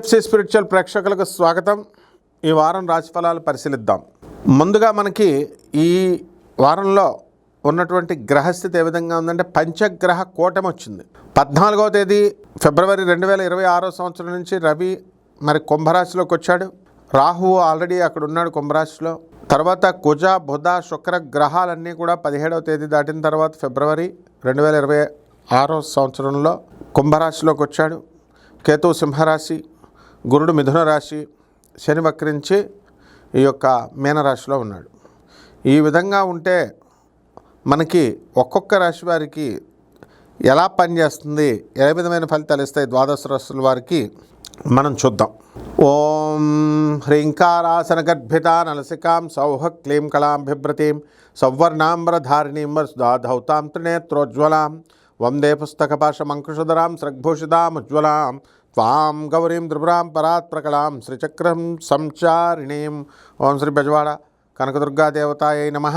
TFC spiritual ప్రేక్షకులకు స్వాగతం. ఈ వారం రాశిఫలాలు పరిశీలిద్దాం. ముందుగా మనకి ఈ వారంలో ఉన్నటువంటి గ్రహస్థితి ఏ విధంగా ఉందంటే పంచగ్రహ కూటమి వచ్చింది. 14వ తేదీ ఫిబ్రవరి 2026 సంవత్సరం నుంచి రవి మరి కుంభరాశిలోకి వచ్చాడు. రాహువు ఆల్రెడీ అక్కడ ఉన్నాడు కుంభరాశిలో. తర్వాత కుజ బుధ శుక్ర గ్రహాలన్నీ కూడా 17వ తేదీ దాటిన తర్వాత ఫిబ్రవరి 2026 సంవత్సరంలో కుంభరాశిలోకి వచ్చాడు. కేతు సింహరాశి, గురుడు మిథున రాశి, శని వక్రించి ఈ యొక్క మీనరాశిలో ఉన్నాడు. ఈ విధంగా ఉంటే మనకి ఒక్కొక్క రాశి వారికి ఎలా పనిచేస్తుంది, ఏ విధమైన ఫలితాలు ఇస్తాయి ద్వాదశ రాశుల వారికి మనం చూద్దాం. ఓం హ్రీంకారాసన గర్భిత నలసికాం సౌహ క్లీం కళాం బిభ్రతీం సౌవర్ణాంబరధారిణీం వసుధాధౌతాం త్రినేత్రోజ్వలాం వందే పుస్తకపాశమంకుశధరాం స్రగ్భూషితాం ఉజ్వలాం త్వాం గౌరీం త్రిపురాం పరాత్ ప్రకలాం శ్రీచక్రం సంచారిణీం. ఓం శ్రీ బెజవాడ కనకదుర్గాదేవతాయై నమః.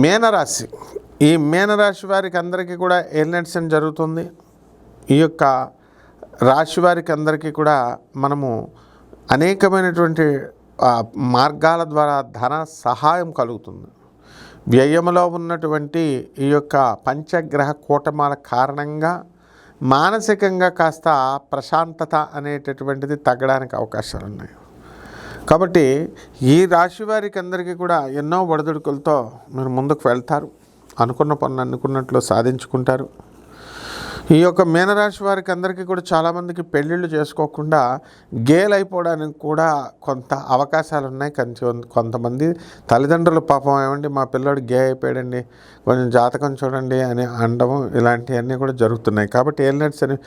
మీనరాశి, ఈ మీనరాశి వారికి అందరికీ కూడా ఏలినట్సన్ జరుగుతుంది. ఈ యొక్క రాశి వారికి అందరికీ కూడా మనము అనేకమైనటువంటి మార్గాల ద్వారా ధన సహాయం కలుగుతుంది. వ్యయములో ఉన్నటువంటి ఈ యొక్క పంచగ్రహ కూటమాల కారణంగా మానసికంగా కాస్త ప్రశాంతత అనేటటువంటిది తగ్గడానికి అవకాశాలు ఉన్నాయి. కాబట్టి ఈ రాశి వారికి అందరికీ కూడా ఎన్నో ఒడిదుడుకులతో మీరు ముందుకు వెళ్తారు. అనుకున్న పనులు అనుకున్నట్లు సాధించుకుంటారు. ఈ యొక్క మీనరాశి వారికి అందరికీ కూడా చాలామందికి పెళ్ళిళ్ళు చేసుకోకుండా గేల్ అయిపోవడానికి కూడా కొంత అవకాశాలు ఉన్నాయి. కొంతమంది తల్లిదండ్రులు పాపం ఏమండి మా పిల్లోడు గే అయిపోయాడండి, కొంచెం జాతకం చూడండి అని అనడం, ఇలాంటివన్నీ కూడా జరుగుతున్నాయి. కాబట్టి ఏలినట్స్ అని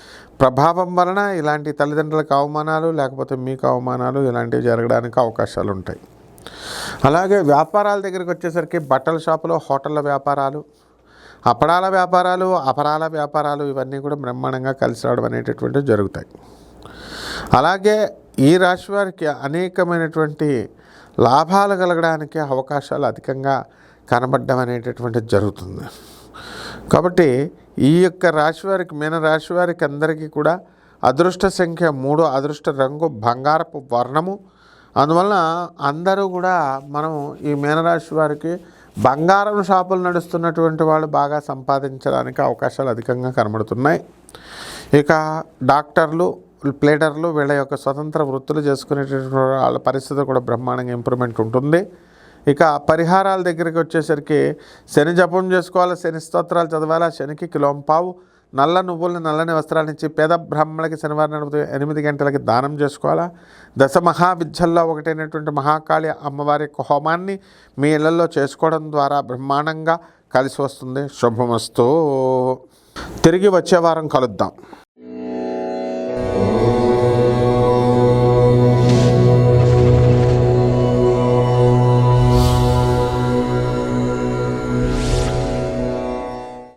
ప్రభావం వలన ఇలాంటి తల్లిదండ్రులకు అవమానాలు, లేకపోతే మీకు అవమానాలు ఇలాంటివి జరగడానికి అవకాశాలు ఉంటాయి. అలాగే వ్యాపారాల దగ్గరికి వచ్చేసరికి బట్టల షాపులో, హోటళ్ళ వ్యాపారాలు, అప్పడాల వ్యాపారాలు, అపరాల వ్యాపారాలు ఇవన్నీ కూడా బ్రహ్మాండంగా కలిసి రావడం అనేటటువంటివి జరుగుతాయి. అలాగే ఈ రాశి వారికి అనేకమైనటువంటి లాభాలు కలగడానికి అవకాశాలు అధికంగా కనబడడం అనేటటువంటిది జరుగుతుంది. కాబట్టి ఈ యొక్క రాశి వారికి, మీన రాశి వారికి అందరికీ కూడా అదృష్ట సంఖ్య 3, అదృష్ట రంగు బంగారపు వర్ణము. అందువలన అందరూ కూడా మనం ఈ మీనరాశి వారికి బంగారం షాపులు నడుస్తున్నటువంటి వాళ్ళు బాగా సంపాదించడానికి అవకాశాలు అధికంగా కనబడుతున్నాయి. ఇక డాక్టర్లు, ప్లేడర్లు వీళ్ళ యొక్క స్వతంత్ర వృత్తులు చేసుకునేటటువంటి వాళ్ళ పరిస్థితి కూడా బ్రహ్మాండంగా ఇంప్రూవ్మెంట్ ఉంటుంది. ఇక పరిహారాల దగ్గరికి వచ్చేసరికి శని జపం చేసుకోవాలి, శని స్తోత్రాలు చదవాలి, శనికి కిలోంపావు నల్ల నువ్వులను, నల్లని వస్త్రాలు ఇచ్చి పేద బ్రాహ్మణులకి శనివారం 8 గంటలకి దానం చేసుకోవాలా. దశ మహావిద్యల్లో ఒకటైనటువంటి మహాకాళి అమ్మవారి హోమాన్ని మీ ఇళ్లలో చేసుకోవడం ద్వారా బ్రహ్మాండంగా కలిసి వస్తుంది. శుభమస్తు. తిరిగి వచ్చే వారం కలుద్దాం.